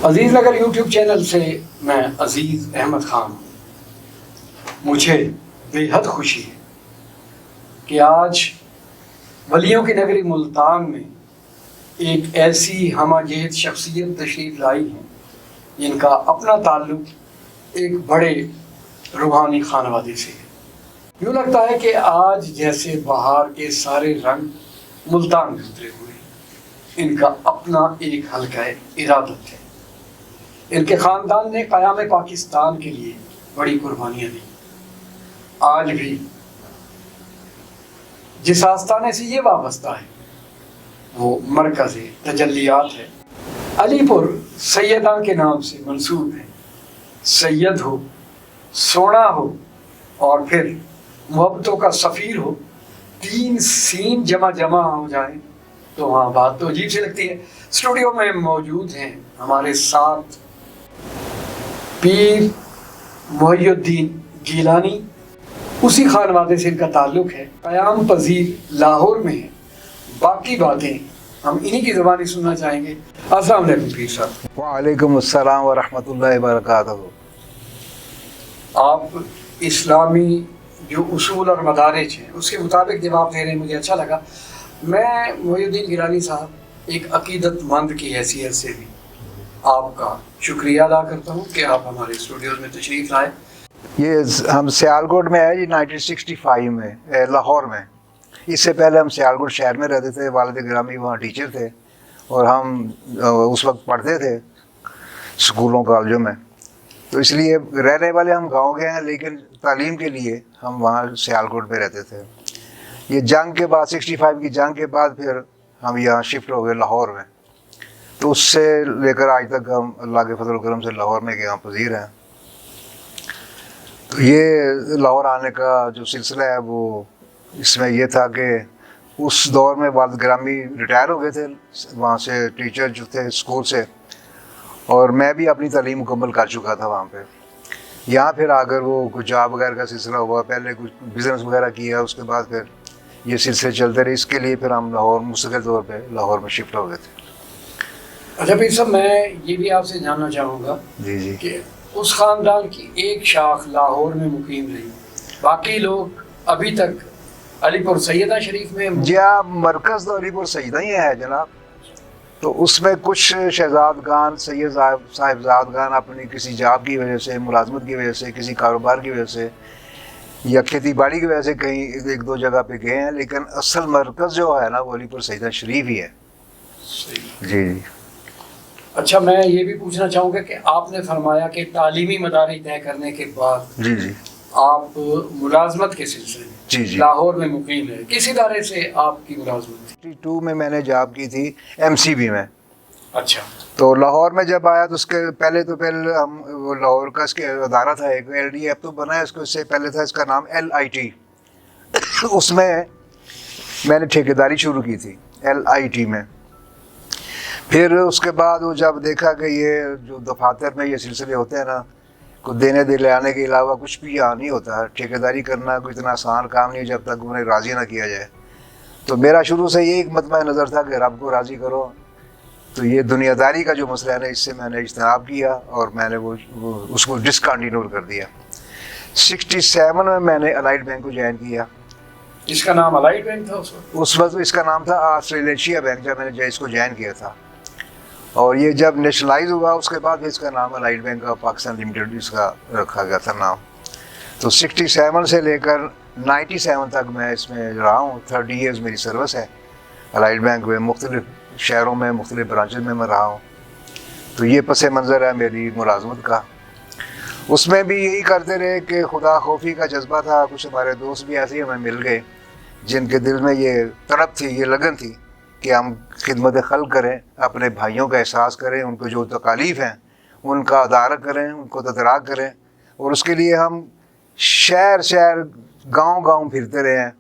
عزیز Nagar YouTube channel سے میں عزیز احمد خان ہوں۔ مجھے بے حد خوشی ہے کہ آج ولیوں کی نگری ملتان میں ایک ایسی ہمہ جہت شخصیت تشریف لائی ہے جن کا اپنا تعلق ایک بڑے روحانی خانوادے سے ہے۔ یوں لگتا ہے کہ آج جیسے بہار کے سارے رنگ ملتان میں اترے ہوئے ہیں۔ ان کا اپنا ایک حلقہ ارادت ہے۔ ان کے خاندان نے قیام پاکستان کے لیے بڑی قربانیاں دی۔ آج بھی جس آستانے سے یہ وابستہ ہے وہ مرکز تجلیات ہے۔ علی پور سیداں کے نام سے منسوب ہے۔ سید ہو، سونا ہو اور پھر محبتوں کا سفیر ہو، تین سین جمع ہو جائیں تو وہاں بات تو عجیب سی لگتی ہے۔ اسٹوڈیو میں موجود ہیں ہمارے ساتھ پیر محی الدین گیلانی، اسی خانوادے سے ان کا تعلق ہے، قیام پذیر لاہور میں ہے۔ باقی باتیں ہم انہی کی زبانی سننا چاہیں گے۔ السلام علیکم پیر صاحب۔ وعلیکم السلام ورحمۃ اللہ وبرکاتہ۔ آپ اسلامی جو اصول اور مدارج ہیں اس کے مطابق جواب دے رہے ہیں، مجھے اچھا لگا۔ میں محی الدین گیلانی صاحب ایک عقیدت مند کی حیثیت سے بھی آپ کا شکریہ ادا کرتا ہوں کہ آپ ہمارے اسٹوڈیوز میں تشریف لائے۔ یہ ہم سیالکوٹ میں ہے جی 1965 میں لاہور میں۔ اس سے پہلے ہم سیالکوٹ شہر میں رہتے تھے، والد گرامی وہاں ٹیچر تھے اور ہم اس وقت پڑھتے تھے اسکولوں کالجوں میں، تو اس لیے رہنے والے ہم گاؤں کے ہیں، لیکن تعلیم کے لیے ہم وہاں سیالکوٹ میں رہتے تھے۔ یہ جنگ کے بعد 65 کی جنگ کے بعد پھر ہم یہاں شفٹ ہو گئے لاہور میں، تو اس سے لے کر آج تک ہم اللہ کے فضل و کرم سے لاہور میں قیام پذیر ہیں۔ تو یہ لاہور آنے کا جو سلسلہ ہے وہ اس میں یہ تھا کہ اس دور میں والد گرامی ریٹائر ہو گئے تھے وہاں سے، ٹیچر جو تھے اسکول سے، اور میں بھی اپنی تعلیم مکمل کر چکا تھا وہاں پہ۔ یہاں پھر آ کر وہ کچھ جاب وغیرہ کا سلسلہ ہوا، پہلے کچھ بزنس وغیرہ کیا، اس کے بعد پھر یہ سلسلے چلتے رہے۔ اس کے لیے پھر ہم لاہور مستقل طور پہ لاہور میں شفٹ ہو گئے تھے۔ اچھا پیر صاحب، میں یہ بھی آپ سے جاننا چاہوں گا جی کہ اس خاندان کی ایک شاخ لاہور میں مقیم رہی، باقی لوگ ابھی تک علی پور سیدہ شریف میں جی ہاں، مرکز تو علی پور سیدہ ہی ہے جناب، تو اس میں کچھ شہزادگان، سید صاحبزادگان اپنی کسی جاب کی وجہ سے، ملازمت کی وجہ سے، کسی کاروبار کی وجہ سے یا کھیتی باڑی کی وجہ سے کہیں ایک دو جگہ پہ گئے ہیں، لیکن اصل مرکز جو ہے نا وہ علی پور سیدہ شریف ہی ہے۔ جی اچھا، میں یہ بھی پوچھنا چاہوں گا کہ آپ نے فرمایا کہ تعلیمی مدارج طے کرنے کے بعد جی آپ ملازمت کے سلسلے میں جی لاہور میں مقیم ہے۔ کس ادارے سے آپ کی ملازمت تھی؟ 2 میں میں نے جاب کی تھی MCB میں۔ اچھا، تو لاہور میں جب آیا تو اس کے پہلے ہم وہ لاہور کا اس کے ادارہ تھا ایک LDF تو بنا ہے، اس کو اس سے پہلے تھا اس کا نام LIT۔ اس میں نے ٹھیکیداری شروع کی تھی LIT میں۔ پھر اس کے بعد وہ جب دیکھا کہ یہ جو دفاتر میں یہ سلسلے ہوتے ہیں نا، کچھ دینے دے آنے کے علاوہ کچھ بھی یہاں نہیں ہوتا، ٹھیکیداری کرنا کوئی اتنا آسان کام نہیں جب تک انہیں راضی نہ کیا جائے۔ تو میرا شروع سے یہ ایک مطمع نظر تھا کہ رب کو راضی کرو، تو یہ دنیا داری کا جو مسئلہ ہے نا، اس سے میں نے اجتناب کیا اور میں نے وہ اس کو ڈسکنٹینیو کر دیا۔ 67 میں نے الائٹ بینک کو جوائن کیا۔ جس کا نام الائٹ بینک تھا اس وقت اس کا نام تھا آسٹریلیشیا بینک، جب میں نے اس کو جوائن کیا تھا، اور یہ جب نیشنلائز ہوا اس کے بعد اس کا نام allied bank of Pakistan limited اس کا رکھا گیا تھا نام۔ تو 67 سے لے کر 97 تک میں اس میں رہا ہوں۔ 30 ایئرز میری سروس ہے الائٹ بینک میں، مختلف شہروں میں، مختلف برانچز میں رہا ہوں۔ تو یہ پس منظر ہے میری ملازمت کا۔ اس میں بھی یہی کرتے رہے کہ خدا خوفی کا جذبہ تھا۔ کچھ ہمارے دوست بھی ایسے ہی ہمیں مل گئے جن کے دل میں یہ طلب تھی، یہ لگن تھی کہ ہم خدمت خلق کریں، اپنے بھائیوں کا احساس کریں، ان کو جو تکالیف ہیں ان کا ادارہ کریں، ان کو تدراک کریں، اور اس کے لیے ہم شہر گاؤں پھرتے رہے ہیں۔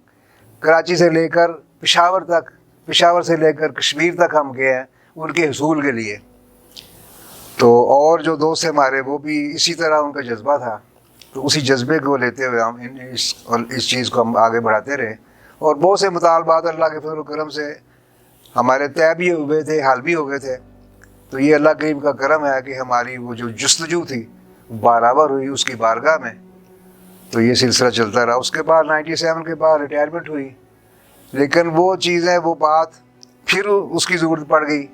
کراچی سے لے کر پشاور تک، پشاور سے لے کر کشمیر تک ہم گئے ہیں ان کے حصول کے لیے۔ تو اور جو دوست ہیں ہمارے وہ بھی اسی طرح ان کا جذبہ تھا، تو اسی جذبے کو لیتے ہوئے ہم اس چیز کو ہم آگے بڑھاتے رہے، اور بہت سے مطالبات اللہ کے فضل و کرم سے ہمارے طے بھی ہوئے تھے، حل بھی ہو گئے تھے، تو یہ اللہ کریم کا کرم ہے کہ ہماری وہ جو جستجو تھی برابر ہوئی اس کی بارگاہ میں، تو یہ سلسلہ چلتا رہا۔ اس کے بعد 97 کے بعد ریٹائرمنٹ ہوئی، لیکن وہ چیزیں وہ بات پھر اس کی ضرورت پڑ گئی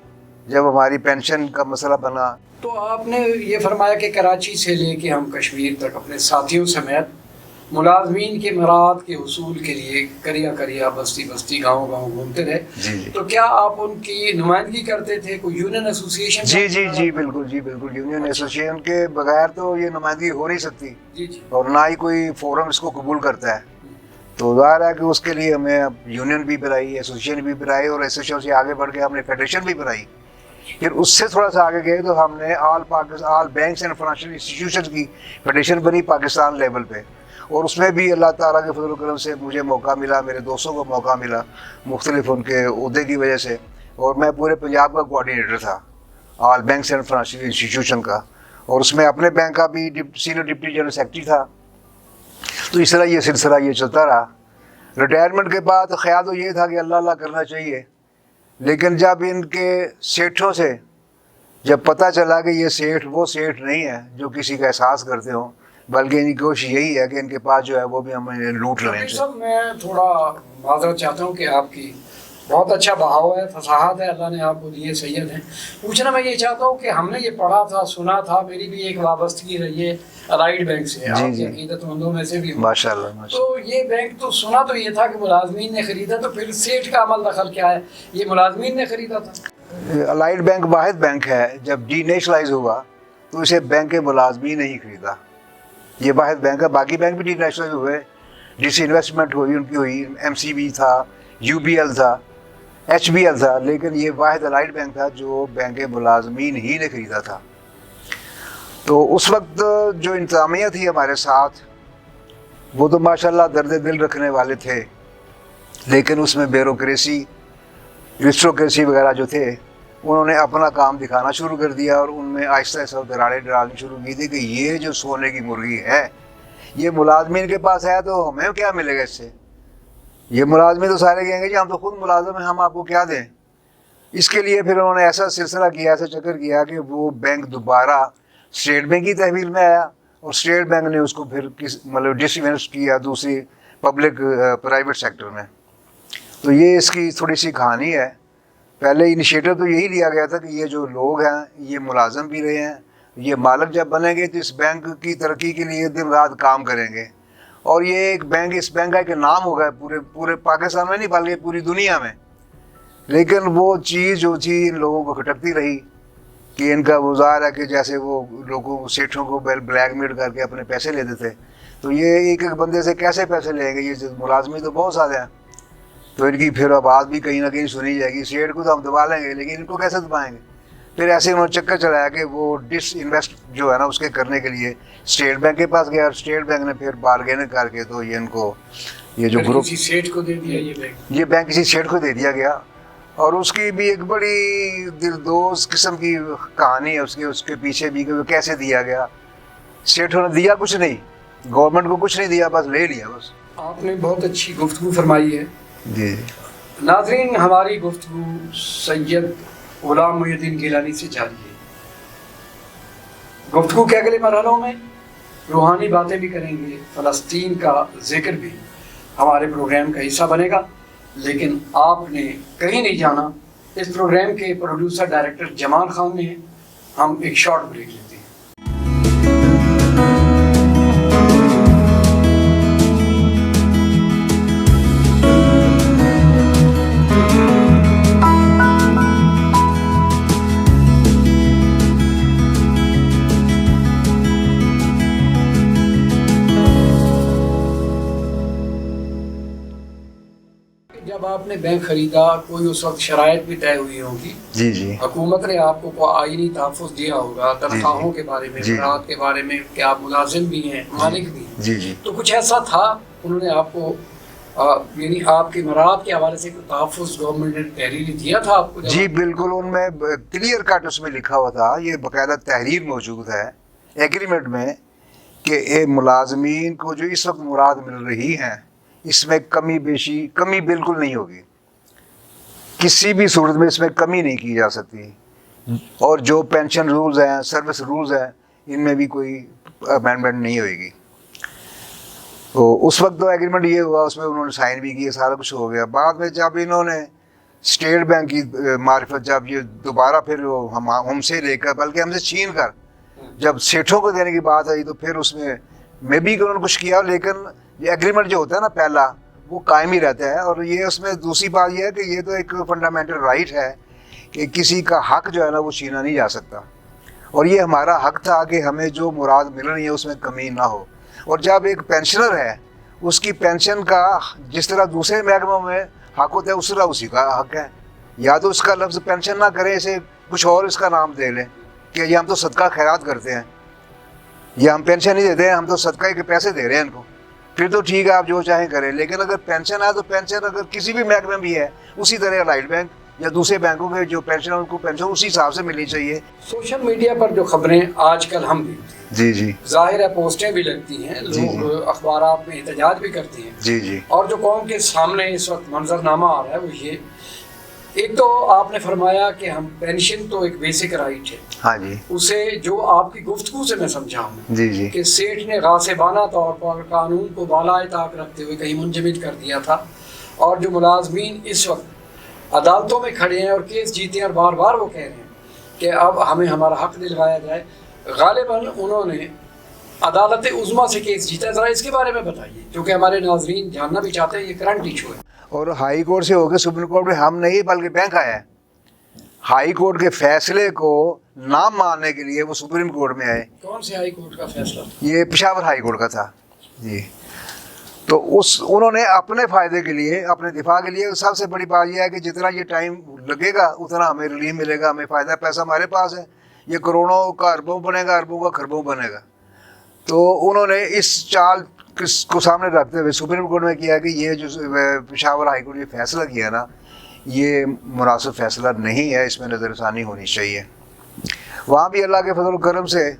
جب ہماری پینشن کا مسئلہ بنا۔ تو آپ نے یہ فرمایا کہ کراچی سے لے کے ہم کشمیر تک اپنے ساتھیوں سمیت ملازمین کے مراعات کے حصول کے لیے کریا کریا بستی بستی گاؤں گاؤں گھومتے رہے۔ جی تو کیا آپ ان کی نمائندگی کرتے تھے؟ کوئی یونین ایسوسی ایشن؟ جی بالکل، جی بالکل، یونین ایسوسیشن کے بغیر تو یہ نمائندگی ہو نہیں سکتی، جی اور نہ ہی کوئی فورم اس کو قبول کرتا ہے۔ تو ظاہر ہے کہ اس کے لیے ہمیں یونین بھی بنائی، ایسوسیشن بھی بنائی، اور ایسوسیشن سے آگے بڑھ کے ہم نے فیڈریشن بھی بنائی۔ پھر اس سے تھوڑا سا آگے گئے تو ہم نے آل بینکس اینڈ فائنینشیل انسٹیٹیوشن کی فیڈریشن بنی پاکستان لیول پہ، اور اس میں بھی اللہ تعالیٰ کے فضل و کرم سے مجھے موقع ملا، میرے دوستوں کو موقع ملا مختلف ان کے عہدے کی وجہ سے، اور میں پورے پنجاب کا کوآرڈینیٹر تھا آل بینکس اینڈ فائنینشیل انسٹیٹیوشن کا، اور اس میں اپنے بینک کا بھی سینئر ڈپٹی جنرل سیکرٹری تھا۔ تو اس طرح یہ سلسلہ یہ چلتا رہا۔ ریٹائرمنٹ کے بعد خیال تو یہ تھا کہ اللہ اللہ کرنا چاہیے، لیکن جب ان کے سیٹھوں سے جب پتہ چلا کہ یہ سیٹھ وہ سیٹھ نہیں ہے جو کسی کا احساس کرتے ہوں، بلکہ ان کی کوشش یہی ہے کہ ان کے پاس جو ہے وہ بھی ہمیں لوٹ لیں۔ سب میں تھوڑا معذرت چاہتا ہوں کہ آپ کی بہت اچھا بہاؤ ہے، فصاحت ہے، اللہ نے آپ کو دیے، سید ہیں۔ پوچھنا میں یہ چاہتا ہوں کہ ہم نے یہ پڑھا تھا، سنا تھا، میری بھی ایک وابستگی رہی ہے الائڈ بینک سے، آپ کے عقیدت مندوں میں سے بھی ہوں۔ ماشاء اللہ۔ تو یہ بینک تو سنا تو یہ تھا کہ ملازمین نے خریدا، تو پھر سیٹھ کا عمل دخل کیا ہے؟ یہ ملازمین نے خریدا تھا؟ الائڈ بینک واحد بینک ہے جب ڈی نیشنلائز ہوا تو اسے بینک کے ملازمین نہیں خریدا، یہ واحد بینک ہے۔ باقی بینک بھی ڈی نیشنلائز ہوئے، ڈس انویسٹمنٹ ہوئی، ان کی ہوئی، ایم سی بی تھا، یو بی ایل تھا، ایچ بی ایل تھا، لیکن یہ واحد الائڈ بینک تھا جو بینک کے ملازمین ہی نے خریدا تھا۔ تو اس وقت جو انتظامیہ تھی ہمارے ساتھ وہ تو ماشاءاللہ درد دل رکھنے والے تھے، لیکن اس میں بیوروکریسی، ریسٹوکریسی وغیرہ جو تھے انہوں نے اپنا کام دکھانا شروع کر دیا، اور ان میں آہستہ آہستہ دراڑیں ڈالنی شروع کی تھی کہ یہ جو سونے کی مرغی ہے یہ ملازمین کے پاس ہے تو ہمیں کیا ملے گا اس سے؟ یہ ملازمین تو سارے کہیں گے جی ہم تو خود ملازم ہیں، ہم آپ کو کیا دیں؟ اس کے لیے پھر انہوں نے ایسا سلسلہ کیا، ایسا چکر کیا کہ وہ بینک دوبارہ اسٹیٹ بینک کی تحویل میں آیا، اور اسٹیٹ بینک نے اس کو پھر مطلب ڈس انویسٹ کیا دوسری پبلک پرائیویٹ سیکٹر میں۔ تو یہ اس کی تھوڑی سی کہانی ہے۔ پہلے انیشیٹو تو یہی لیا گیا تھا کہ یہ جو لوگ ہیں یہ ملازم بھی رہے ہیں، یہ مالک جب بنیں گے تو اس بینک کی ترقی کے لیے دن رات کام کریں گے، اور یہ ایک بینک، اس بینک کا ایک نام ہوگا پورے پاکستان میں نہیں بلکہ پوری دنیا میں۔ لیکن وہ چیز جو تھی ان لوگوں کو کھٹکتی رہی کہ ان کا گزار ہے کہ جیسے وہ لوگوں سیٹھوں کو بلیک میل کر کے اپنے پیسے لیتے تھے، تو یہ ایک ایک بندے سے کیسے پیسے لیں گے؟ یہ ملازمین تو بہت زیادہ ہیں، تو ان کی پھر آواز بھی کہیں نہ کہیں سنی جائے گی، سیٹ کو تو ہم دبا لیں گے لیکن ان کو کیسے دبائیں گے؟ پھر ایسے انہوں نے چکر چلایا کہ وہ ڈس انویسٹ جو ہے نا اس کے کرنے کے لیے اسٹیٹ بینک کے پاس گیا، اور اسٹیٹ بینک نے پھر بارگیننگ کر کے تو یہ ان کو یہ جو گروپ کسی سیٹ کو دے دیا، یہ بینک کسی سیٹ کو دے دیا گیا، اور اس کی بھی ایک بڑی دلدوز قسم کی کہانی ہے اس کے پیچھے بھی کہ وہ کیسے دیا گیا۔ سیٹوں نے دیا کچھ نہیں، گورنمنٹ کو کچھ نہیں دیا، بس لے لیا بس۔ آپ نے بہت اچھی گفتگو فرمائی ہے جی ناظرین، ہماری گفتگو سید غلام محی الدین گیلانی سے جاری ہے۔ گفتگو کے اگلے مرحلوں میں روحانی باتیں بھی کریں گے، فلسطین کا ذکر بھی ہمارے پروگرام کا حصہ بنے گا، لیکن آپ نے کہیں نہیں جانا۔ اس پروگرام کے پروڈیوسر ڈائریکٹر جمال خان نے ہیں۔ ہم ایک شارٹ بریک لیتے ہیں۔ جب آپ نے بینک خریدا کوئی اس وقت شرائط بھی طے ہوئی ہوگی، جی حکومت نے آپ کو آئینی تحفظ دیا ہوگا تنخواہوں کے بارے میں، مراعات کے بارے میں کہ آپ ملازم بھی ہیں، مالک بھی ہیں، جی تو کچھ ایسا تھا انہوں نے آپ کو یعنی آپ کی مراعات کے حوالے سے تحفظ گورنمنٹ نے تحریری دیا تھا آپ کو؟ جی بالکل، ان میں کلیئر کٹ اس میں لکھا ہوا تھا، یہ باقاعدہ تحریر موجود ہے ایگریمنٹ میں کہ ملازمین کو جو اس وقت مراد مل رہی ہیں اس میں کمی بالکل نہیں ہوگی، کسی بھی صورت میں اس میں کمی نہیں کی جا سکتی، اور جو پینشن رولز ہیں, سروس رولز ہیں, ان میں بھی کوئی امینڈمنٹ نہیں ہوئے گی. تو اس وقت تو ایگریمنٹ یہ ہوا, اس میں انہوں نے سائن بھی کیے, سارا کچھ ہو گیا. بعد میں جب انہوں نے اسٹیٹ بینک کی معرفت, جب یہ دوبارہ پھر ہم سے لے کر, بلکہ ہم سے چھین کر جب سیٹھوں کو دینے کی بات آئی, تو پھر اس میں بھی انہوں نے کچھ کیا, لیکن یہ ایگریمنٹ جو ہوتا ہے نا پہلا, وہ قائم ہی رہتا ہے. اور یہ اس میں دوسری بات یہ ہے کہ یہ تو ایک فنڈامنٹل رائٹ ہے کہ کسی کا حق جو ہے نا وہ چھینا نہیں جا سکتا, اور یہ ہمارا حق تھا کہ ہمیں جو مراد مل رہی ہے اس میں کمی نہ ہو. اور جب ایک پینشنر ہے, اس کی پینشن کا جس طرح دوسرے محکموں میں حق ہوتا ہے, اس طرح اسی کا حق ہے. یا تو اس کا لفظ پینشن نہ کریں, اسے کچھ اور اس کا نام دے لیں کہ یہ ہم تو صدقہ خیرات کرتے ہیں, یا ہم پینشن نہیں دیتے ہیں, ہم تو صدقہ کے پیسے دے رہے ہیں ان کو. پھر تو ٹھیک ہے, آپ جو چاہیں کریں. لیکن اگر پینشن ہے تو پینشن اگر کسی بھی محکمے میں بھی ہے, اسی طرح الائڈ بینک یا دوسرے بینکوں کے جو پینشن ہے ان کو پینشن اسی حساب سے ملنی چاہیے. سوشل میڈیا پر جو خبریں آج کل ہم دیکھتے ہیں, جی جی, ظاہر ہے پوسٹیں بھی لگتی ہیں, لوگ اخبارات میں احتجاج بھی کرتے ہیں, جی جی, اور جو قوم کے سامنے اس وقت منظرنامہ آ رہا ہے وہ یہ, ایک تو آپ نے فرمایا کہ ہم پینشن تو ایک بیسک رائٹ ہے, ہاں جی, اسے جو آپ کی گفتگو سے میں سمجھا ہوں جی جی, کہ سیٹھ نے غاصبانہ طور پر قانون کو بالائے طاق رکھتے ہوئے کہیں منجمد کر دیا تھا, اور جو ملازمین اس وقت عدالتوں میں کھڑے ہیں اور کیس جیتے ہیں, اور بار بار وہ کہہ رہے ہیں کہ اب ہمیں ہمارا حق دلوایا جائے, غالباً انہوں نے عدالت عظمیٰ سے کیس جیتا ہے. ذرا اس کے بارے میں بتائیے, کیونکہ ہمارے ناظرین جاننا بھی چاہتے ہیں, یہ کرنٹ ایشو ہے. اور ہائی کورٹ سے ہو کے سپریم کورٹ میں ہم نہیں بلکہ بینک آیا ہے. ہائی کورٹ کے فیصلے کو نہ ماننے کے لیے وہ سپریم کورٹ میں آئے. کون سے ہائی کورٹ کا فیصلہ؟ یہ پشاور ہائی کورٹ کا تھا جی. تو انہوں نے اپنے فائدے کے لیے, اپنے دفاع کے لیے, سب سے بڑی بات یہ ہے کہ جتنا یہ ٹائم لگے گا اتنا ہمیں ریلیف ملے گا, ہمیں فائدہ, پیسہ ہمارے پاس ہے, یہ کروڑوں کا اربوں بنے گا, اربوں کا خربوں بنے گا. تو انہوں نے اس چال کو سامنے رکھتے ہوئے سپریم کورٹ میں کیا کہ یہ جو پشاور ہائی کورٹ نے فیصلہ کیا نا, یہ مناسب فیصلہ نہیں ہے, اس میں نظر ثانی ہونی چاہیے. وہاں بھی اللہ کے فضل و کرم سے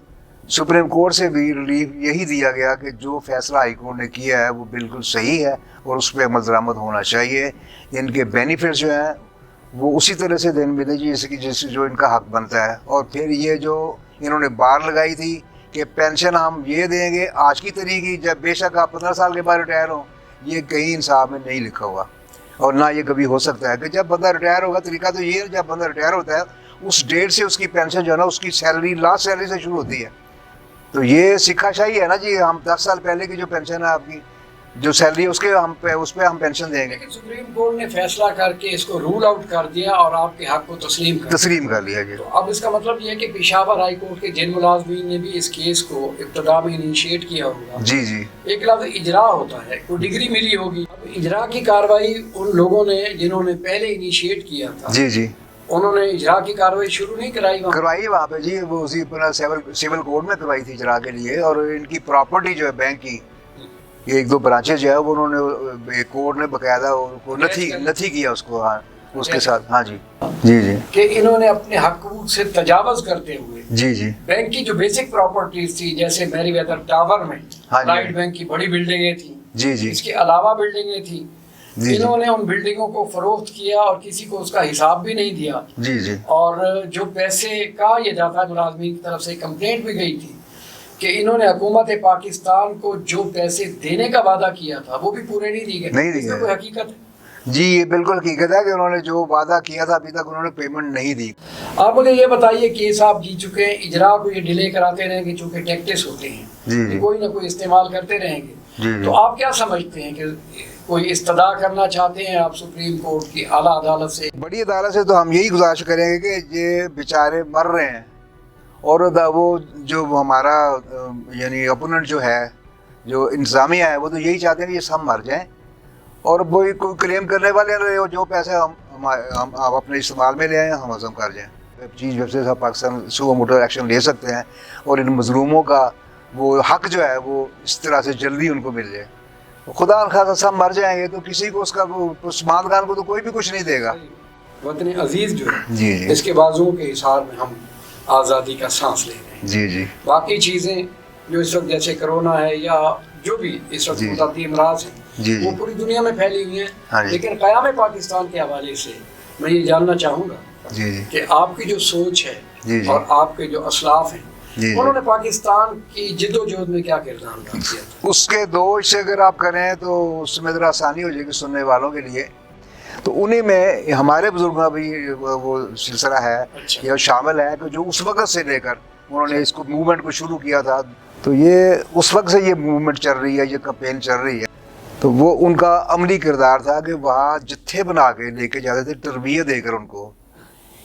سپریم کورٹ سے بھی ریلیف یہی دیا گیا کہ جو فیصلہ ہائی کورٹ نے کیا ہے وہ بالکل صحیح ہے اور اس پہ عمل درآمد ہونا چاہیے. ان کے بینیفٹس جو ہیں وہ اسی طرح سے دین ملے جیسے جو ان کا حق بنتا ہے. اور پھر یہ جو انہوں نے بار لگائی تھی کہ پینشن ہم یہ دیں گے آج کی تاریخ کی, جب بے شک آپ 15 سال کے بعد ریٹائر ہوں, یہ کہیں انصاف میں نہیں لکھا ہوا, اور نہ یہ کبھی ہو سکتا ہے کہ جب بندہ ریٹائر ہوگا. طریقہ تو یہ ہے, جب بندہ ریٹائر ہوتا ہے اس ڈیٹ سے اس کی پینشن جو ہے نا اس کی سیلری لاسٹ سیلری سے شروع ہوتی ہے. تو یہ سکھا شاہی ہے نا جی, ہم 10 سال پہلے کی جو پینشن ہے آپ کی جو سیلری ہے اس پہ ہم پینشن دیں گے. لیکن سپریم کورٹ نے فیصلہ کر کے اس کو رول آؤٹ کر دیا اور آپ کے حق کو تسلیم کر لیا جی. تو اب اس کا مطلب یہ ہے کہ پشاور ہائی کورٹ کے جن ملازمین نے بھی اس کیس کو ابتدا میں انیشیٹ کیا ہوگا, جی جی, ایک لفظ اجرا ہوتا ہے, کوئی ڈگری ملی ہوگی. اب اجرا کی کارروائی ان لوگوں نے جنہوں نے پہلے انیشیٹ کیا تھا, جی جی, انہوں نے اجرا کی کارروائی شروع نہیں کروائی وہاں پہ جی. وہ اسی پر سول کورٹ میں کروائی تھی اجرا کے لیے. اور ان کی پراپرٹی جو ہے بینک کی, یہ 1-2 برانچز جو ہے وہ انہوں نے کورٹ نے باقاعدہ نتھی کیا اس کو, ہاں اس کے ساتھ, ہاں جی جی جی, کہ انہوں نے اپنے حقوق سے تجاوز کرتے ہوئے جی جی بینک کی جو بیسک پراپرٹیز تھی, جیسے میری ویدر ٹاور میں لائٹ بینک کی بڑی بلڈنگیں تھیں, جی جی, اس کے علاوہ بلڈنگیں تھیں, انہوں نے ان بلڈنگوں کو فروخت کیا اور کسی کو اس کا حساب بھی نہیں دیا. جی جی, اور جو پیسے کہا یہ جاتا ہے, ملازمین کی طرف سے کمپلینٹ بھی گئی تھی کہ انہوں نے حکومت پاکستان کو جو پیسے دینے کا وعدہ کیا تھا وہ بھی پورے نہیں دیے گئے. اس میں کوئی حقیقت ہے؟ جی یہ بالکل حقیقت ہے کہ انہوں نے جو وعدہ کیا تھا ابھی تک انہوں نے پیمنٹ نہیں دی. آپ مجھے یہ بتائیے, کیس آپ جیت چکے ہیں, اجرا کو یہ ڈیلے کراتے رہیں گے چونکہ ٹیکٹس ہوتے ہیں, جی, کوئی نہ کوئی استعمال کرتے رہیں گے. جی, تو آپ کیا سمجھتے ہیں کہ کوئی استدعا کرنا چاہتے ہیں آپ سپریم کورٹ کی اعلیٰ عدالت سے؟ بڑی عدالت سے تو ہم یہی گزارش کریں گے کہ یہ بیچارے مر رہے ہیں, اور وہ جو ہمارا یعنی اپوننٹ جو ہے, جو انتظامیہ ہے, وہ تو یہی چاہتے ہیں کہ یہ سب مر جائیں, اور کوئی کلیم کرنے والے رہے جو پیسے ہم اپنے استعمال میں لے آئیں ہم ہضم کر جائیں. چیز ویب سے پاکستان سو موٹر ایکشن لے سکتے ہیں, اور ان مظلوموں کا وہ حق جو ہے وہ اس طرح سے جلدی ان کو مل جائے. خدا نخواستہ سب مر جائیں گے تو کسی کو اس کا ماندگان کو تو کوئی بھی کچھ نہیں دے گا. وطن عزیز جو ہے جی جی, اس کے بازوؤں کے حصار میں ہم آزادی کا سانس لے رہے ہیں. جی جی, باقی چیزیں جو اس وقت جیسے کرونا ہے یا جو بھی اس وقت متعدی امراض ہیں, جی, وہ پوری دنیا میں پھیلی ہوئی ہیں, ہاں, لیکن قیام پاکستان کے حوالے سے میں یہ جاننا چاہوں گا جی جی کہ آپ کی جو سوچ ہے جی جی اور آپ کے جو اسلاف ہیں جی انہوں نے پاکستان کی جد و جہد میں کیا کردار ادا کیا تھا؟ اس کے دو سے اگر آپ کریں تو اس میں ذرا آسانی ہو جائے گی سننے والوں کے لیے. تو انہیں میں ہمارے بزرگوں کا بھی وہ سلسلہ ہے اچھا. یہ شامل ہے کہ جو اس وقت سے لے کر انہوں نے اس کو موومنٹ کو شروع کیا تھا. تو یہ اس وقت سے یہ موومنٹ چل رہی ہے, یہ کمپین چل رہی ہے. تو وہ ان کا عملی کردار تھا کہ وہاں جتھے بنا کے لے کے جاتے تھے, تربیت دے کر ان کو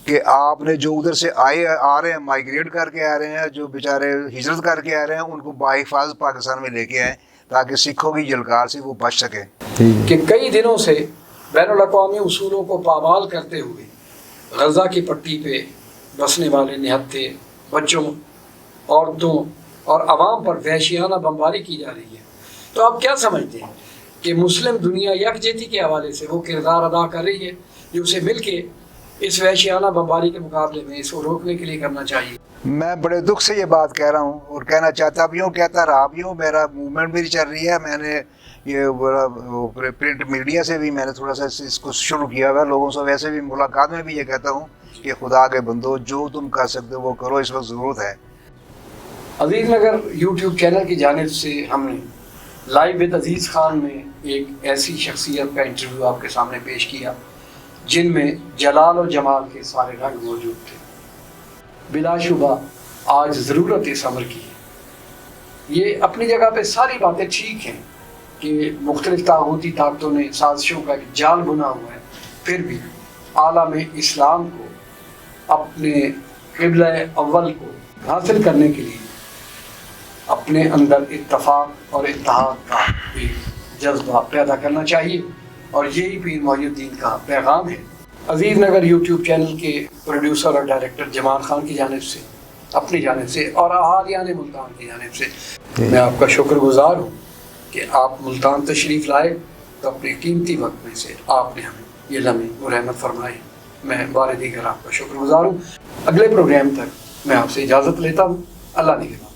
کہ آپ نے جو ادھر سے آ رہے ہیں, مائیگریٹ کر کے آ رہے ہیں, جو بیچارے ہجرت کر کے آ رہے ہیں, ان کو باحفاظت پاکستان میں لے کے آئیں تاکہ سکھوں کی جلکار سے وہ بچ سکیں. کہ کئی دنوں سے بین الاقوامی اصولوں کو پامال کرتے ہوئے غزہ کی پٹی پہ بسنے والے نہتے بچوں, عورتوں اور عوام پر وحشیانہ بمباری کی جا رہی ہے. تو آپ کیا سمجھتے ہیں کہ مسلم دنیا یکجہتی کے حوالے سے وہ کردار ادا کر رہی ہے جو اسے مل کے اس وحشیانہ بمباری کے مقابلے میں اس کو روکنے کے لیے کرنا چاہیے؟ میں بڑے دکھ سے یہ بات کہہ رہا ہوں اور کہنا چاہتا بھی ہوں, کہتا رہا بھی ہوں. میرا موومنٹ بھی چل رہی ہے. میں نے یہ پرنٹ میڈیا سے بھی میں نے تھوڑا سا اس کو شروع کیا ہوا ہے لوگوں سے. ویسے بھی ملاقات میں بھی یہ کہتا ہوں کہ خدا کے بندو جو تم کر سکتے ہو وہ کرو, اس وقت ضرورت ہے. عزیز نگر یوٹیوب چینل کی جانب سے ہم نے لائیو ود عزیز خان میں ایک ایسی شخصیت کا انٹرویو آپ کے سامنے پیش کیا جن میں جلال و جمال کے سارے رنگ موجود تھے. بلا شبہ آج ضرورت اس امر کی ہے. یہ اپنی جگہ پہ ساری باتیں ٹھیک ہیں کہ مختلف طاغوتی طاقتوں نے سازشوں کا ایک جال بنا ہوا ہے, پھر بھی عالم اسلام کو اپنے قبلہ اول کو حاصل کرنے کے لیے اپنے اندر اتفاق اور اتحاد کا ایک جذبہ پیدا کرنا چاہیے, اور یہی پیر محی الدین کا پیغام ہے. عزیز نگر یوٹیوب چینل کے پروڈیوسر اور ڈائریکٹر جمال خان کی جانب سے, اپنی جانب سے اور احالیان ملتان کی جانب سے میں آپ کا شکر گزار ہوں کہ آپ ملتان تشریف لائے تو اپنے قیمتی وقت میں سے آپ نے ہمیں یہ لمحے رحمت فرمائی. میں بار دیگر آپ کا شکر گزار ہوں. اگلے پروگرام تک میں آپ سے اجازت لیتا ہوں. اللہ نگہبان.